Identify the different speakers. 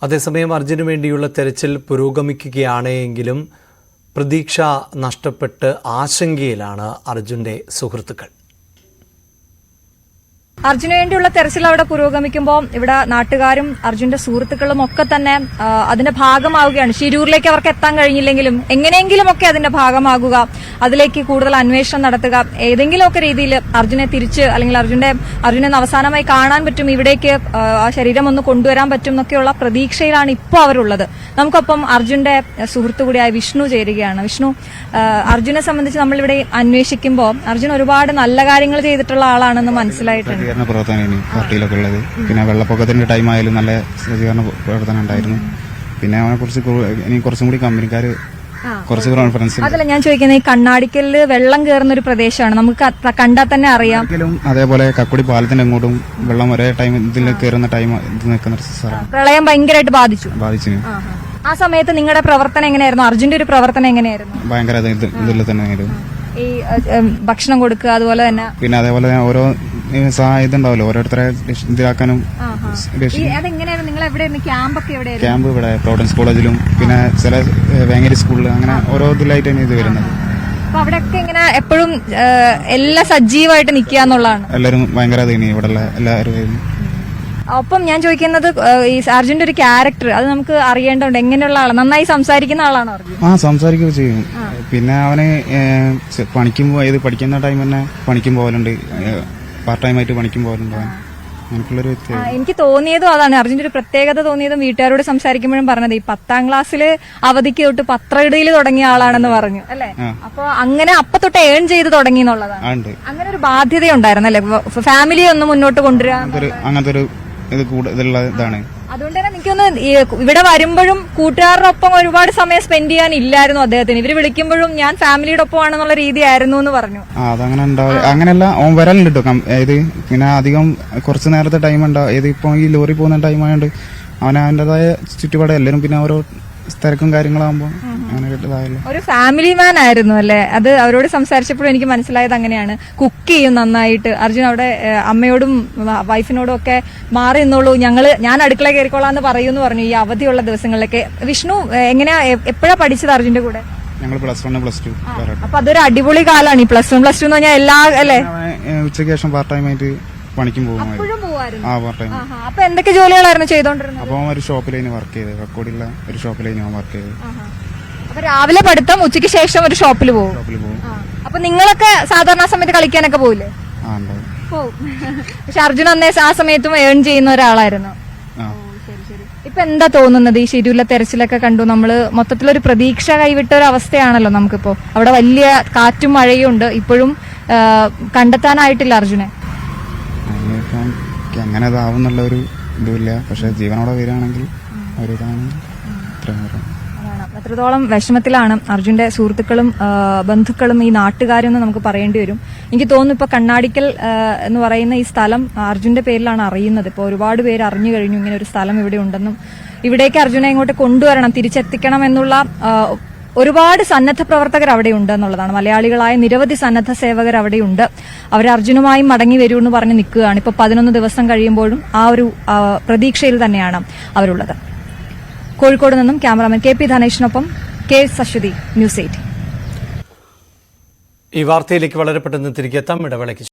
Speaker 1: അതേസമയം അർജുന് വേണ്ടിയുള്ള തെരച്ചിൽ പുരോഗമിക്കുകയാണ് എങ്കിലും പ്രതീക്ഷ നഷ്ടപ്പെട്ട് ആശങ്കയിലാണ് അർജുന്റെ സുഹൃത്തുക്കൾ.
Speaker 2: അർജുന് വേണ്ടിയുള്ള തെരച്ചിൽ അവിടെ പുരോഗമിക്കുമ്പോൾ ഇവിടെ നാട്ടുകാരും അർജുന്റെ സുഹൃത്തുക്കളും ഒക്കെ തന്നെ അതിന്റെ ഭാഗമാവുകയാണ്. ശിരൂരിലേക്ക് അവർക്ക് എത്താൻ കഴിഞ്ഞില്ലെങ്കിലും എങ്ങനെയെങ്കിലും ഒക്കെ അതിന്റെ ഭാഗമാകുക, അതിലേക്ക് കൂടുതൽ അന്വേഷണം നടത്തുക, ഏതെങ്കിലുമൊക്കെ രീതിയിൽ അർജുനെ തിരിച്ച് അല്ലെങ്കിൽ അർജുനെ അവസാനമായി കാണാൻ പറ്റും, ഇവിടേക്ക് ആ ശരീരം ഒന്ന് കൊണ്ടുവരാൻ പറ്റും എന്നൊക്കെയുള്ള പ്രതീക്ഷയിലാണ് ഇപ്പോൾ അവരുള്ളത്. നമുക്കൊപ്പം അർജുന്റെ സുഹൃത്തു കൂടിയായ വിഷ്ണു ചേരുകയാണ്. വിഷ്ണു, അർജുനെ സംബന്ധിച്ച് നമ്മളിവിടെ അന്വേഷിക്കുമ്പോൾ അർജുൻ ഒരുപാട് നല്ല കാര്യങ്ങൾ ചെയ്തിട്ടുള്ള ആളാണെന്ന് മനസ്സിലായിട്ടുണ്ട്.
Speaker 3: പ്രവർത്തനമാണ് പാർട്ടിയിലൊക്കെ ഉള്ളത്. പിന്നെ വെള്ളപ്പൊക്കത്തിന്റെ ടൈം ആയാലും നല്ല സജ്ജീകരണ പ്രവർത്തനം ഉണ്ടായിരുന്നു. പിന്നെ അവനെ കുറിച്ച് ഇനി കുറച്ചും കൂടി കമ്പനിക്കാർ കുറച്ച് കോൺഫറൻസ്.
Speaker 2: അതല്ല ഞാൻ ചോദിക്കുന്നത്, ഈ കണ്ണാടിക്കലില് വെള്ളം കയറുന്ന ഒരു പ്രദേശമാണ്, നമുക്ക് കണ്ടാൽ തന്നെ അറിയാം.
Speaker 3: അതേപോലെ കക്കുടി പാലത്തിന്റെ അങ്ങോട്ടും വെള്ളം ഒരേ ടൈം ഇതിൽ കയറുന്ന ടൈം ഇത് നിൽക്കുന്ന സ്ഥലമാണ്.
Speaker 2: പ്രളയം ഭയങ്കരമായിട്ട് ബാധിച്ചു. ആ സമയത്ത് നിങ്ങളുടെ പ്രവർത്തനം എങ്ങനെയായിരുന്നു? അർജുന്റെ ഒരു പ്രവർത്തനം എങ്ങനെയായിരുന്നു?
Speaker 3: ഭയങ്കര ഇതിൽ തന്നെ
Speaker 2: ഈ ഭക്ഷണം കൊടുക്കുക, അതുപോലെ തന്നെ
Speaker 3: പിന്നെ അതേപോലെ ഓരോ ഇതുണ്ടാവല്ലോ ഓരോരുത്തരെ ഇതിലാക്കാനും.
Speaker 2: അതെങ്ങനെയായിരുന്നു? നിങ്ങൾ എവിടെയായിരുന്നു ക്യാമ്പൊക്കെ? എവിടെയായിരുന്നു
Speaker 3: ക്യാമ്പ്? ഇവിടെ പ്രോവിഡൻസ് കോളേജിലും പിന്നെ ചില വേങ്ങേരി സ്കൂളിൽ അങ്ങനെ ഓരോ ഇതിലായിട്ടാണ് ഇത് വരുന്നത്.
Speaker 2: അപ്പൊ അവിടെയൊക്കെ ഇങ്ങനെ എപ്പോഴും എല്ലാം സജീവമായിട്ട് നിൽക്കുക എന്നുള്ളതാണ്.
Speaker 3: എല്ലാവരും ഭയങ്കര ഇവിടെ എല്ലാവരും.
Speaker 2: ഒപ്പം ഞാൻ ചോദിക്കുന്നത്, ഈ അർജുന്റെ ഒരു ക്യാരക്ടർ അത് നമുക്ക് അറിയേണ്ടതുണ്ട്. എങ്ങനെയുള്ള ആളാണ്? നന്നായി സംസാരിക്കുന്ന ആളാണോ അർജുൻ?
Speaker 3: സംസാരിക്കുകയും ചെയ്യും. പിന്നെ അവന് പണിക്കും പഠിക്കുന്ന ടൈം തന്നെ പണിക്കും പോകലുണ്ട്, പാർട്ട് ടൈം ആയിട്ട് പണിക്കും പോകലുണ്ട്. അങ്ങനെയുള്ളൊരു
Speaker 2: എനിക്ക് തോന്നിയതും അതാണ്, അർജുന്റെ ഒരു പ്രത്യേകത തോന്നിയതും വീട്ടുകാരോട് സംസാരിക്കുമ്പോഴും പറഞ്ഞത്, ഈ 10ാം ക്ലാസ്സില് അവധിക്ക് തൊട്ട് പത്രയിടയിൽ തുടങ്ങിയ ആളാണെന്ന് പറഞ്ഞു അല്ലെ? അപ്പൊ അങ്ങനെ അപ്പൊ തൊട്ട് ഏൺ ചെയ്ത് തുടങ്ങി എന്നുള്ളതാണ്. അങ്ങനെ ഒരു ബാധ്യത ഉണ്ടായിരുന്നു അല്ലെ, ഫാമിലി ഒന്ന് മുന്നോട്ട് കൊണ്ടുവരാൻ?
Speaker 3: അങ്ങനത്തെ ഒരു ഇതാണ്.
Speaker 2: അതുകൊണ്ട് തന്നെ എനിക്കൊന്ന് ഇവിടെ വരുമ്പോഴും കൂട്ടുകാരുടെ ഒപ്പം ഒരുപാട് സമയം സ്പെൻഡ് ചെയ്യാൻ ഇല്ലായിരുന്നു അദ്ദേഹത്തിന്. ഇവര് വിളിക്കുമ്പോഴും ഞാൻ ഫാമിലിയുടെ ഒപ്പമാണെന്നുള്ള രീതിയായിരുന്നു എന്ന് പറഞ്ഞു.
Speaker 3: അതങ്ങനെ ഉണ്ടാവില്ല, അങ്ങനെയല്ല. ഓൻ വരലുണ്ട് കേട്ടോ. ഏത് പിന്നെ അധികം കുറച്ച് നേരത്തെ ടൈം ഉണ്ടാവും. ഏത് ഇപ്പൊ ഈ ലോറി പോകുന്ന ടൈം ആയതുകൊണ്ട് അവൻ അവൻ്റെതായ ചുറ്റുപാട് എല്ലാവരും പിന്നെ ഓരോ തിരക്കും കാര്യങ്ങളാകുമ്പോൾ അങ്ങനെ കിട്ടതായല്ലോ.
Speaker 2: ഒരു ഫാമിലി മാൻ ആയിരുന്നു അല്ലെ? അത് അവരോട് സംസാരിച്ചപ്പോഴും എനിക്ക് മനസ്സിലായത് അങ്ങനെയാണ്. കുക്ക് ചെയ്യും നന്നായിട്ട് അർജുൻ. അവിടെ അമ്മയോടും വൈഫിനോടും ഒക്കെ മാറി നിന്നോളൂ, ഞാൻ അടുക്കള കയറിക്കോളാന്ന് പറയൂന്ന് പറഞ്ഞു ഈ അവധിയുള്ള ദിവസങ്ങളിലൊക്കെ. വിഷ്ണു, എങ്ങനെയാ എപ്പോഴാ പഠിച്ചത് അർജുന്റെ കൂടെ?
Speaker 3: ഞങ്ങൾ +1 +2.
Speaker 2: അപ്പൊ അതൊരു അടിപൊളി കാലാണ് ഈ +1 +2 എന്ന് പറഞ്ഞാൽ. എല്ലാ അല്ലേ,
Speaker 3: ഉച്ചയ്ക്ക് ശേഷം പാർട്ട് ടൈം ആയിട്ട് പണിക്കും പോകും.
Speaker 2: അപ്പൊ എന്തൊക്കെ ജോലികളായിരുന്നു ചെയ്തോണ്ടിരുന്നത്?
Speaker 3: അപ്പൊ ഒരു ഷോപ്പിലേന് വർക്ക് ചെയ്ത്, കക്കോടിയുള്ള ഒരു ഷോപ്പിലേന് ഞാൻ വർക്ക് ചെയ്ത്.
Speaker 2: അപ്പൊ രാവിലെ പഠിത്തം, ഉച്ചയ്ക്ക് ശേഷം ഒരു ഷോപ്പിൽ പോകും. അപ്പൊ നിങ്ങളൊക്കെ സാധാരണ സമയത്ത് കളിക്കാനൊക്കെ പോവില്ലേ? പോവും. പക്ഷെ അർജുൻ അന്നേ ആ സമയത്തും ഏൺ ചെയ്യുന്ന ഒരാളായിരുന്നു. ഇപ്പൊ എന്താ തോന്നുന്നത്? ഈ ശരിയുള്ള തെരച്ചിലൊക്കെ കണ്ടു നമ്മള്, മൊത്തത്തിലൊരു പ്രതീക്ഷ കൈവിട്ട ഒരു അവസ്ഥയാണല്ലോ നമുക്കിപ്പോ. അവിടെ വലിയ കാറ്റും മഴയും ഉണ്ട്, ഇപ്പോഴും കണ്ടെത്താനായിട്ടില്ല അർജുനെ.
Speaker 3: അങ്ങനെ ഇതാവുന്നുള്ള ഒരു ഇതുമില്ല. പക്ഷെ ജീവനോടെ വരികയാണെങ്കിൽ
Speaker 2: എത്രത്തോളം വിഷമത്തിലാണ് അർജുന്റെ സുഹൃത്തുക്കളും ബന്ധുക്കളും ഈ നാട്ടുകാരും എന്ന് നമുക്ക് പറയേണ്ടി വരും. എനിക്ക് തോന്നുന്നു ഇപ്പൊ കണ്ണാടിക്കൽ എന്ന് പറയുന്ന ഈ സ്ഥലം അർജുന്റെ പേരിലാണ് അറിയുന്നത്. ഇപ്പൊ ഒരുപാട് പേര് അറിഞ്ഞു കഴിഞ്ഞു ഇങ്ങനെ ഒരു സ്ഥലം ഇവിടെ ഉണ്ടെന്നും ഇവിടേക്ക് അർജുനെ ഇങ്ങോട്ട് കൊണ്ടുവരണം, തിരിച്ചെത്തിക്കണം എന്നുള്ള ഒരുപാട് സന്നദ്ധ പ്രവർത്തകർ അവിടെയുണ്ട് എന്നുള്ളതാണ്. മലയാളികളായ നിരവധി സന്നദ്ധ സേവകർ അവിടെയുണ്ട്. അവർ അർജുനുമായി മടങ്ങി വരൂ എന്ന് പറഞ്ഞ് നിൽക്കുകയാണ്. ഇപ്പൊ 11 ദിവസം കഴിയുമ്പോഴും ആ ഒരു പ്രതീക്ഷയിൽ തന്നെയാണ് അവരുള്ളത്. കോഴിക്കോട് നിന്നും ക്യാമറാമാൻ KP ധനേഷിനൊപ്പം K സശ്വതി, News 8.
Speaker 1: ഈ വാർത്തയിലേക്ക് വളരെ പെട്ടെന്ന് തിരികെ എത്താം, ഇടവേളയ്ക്ക്.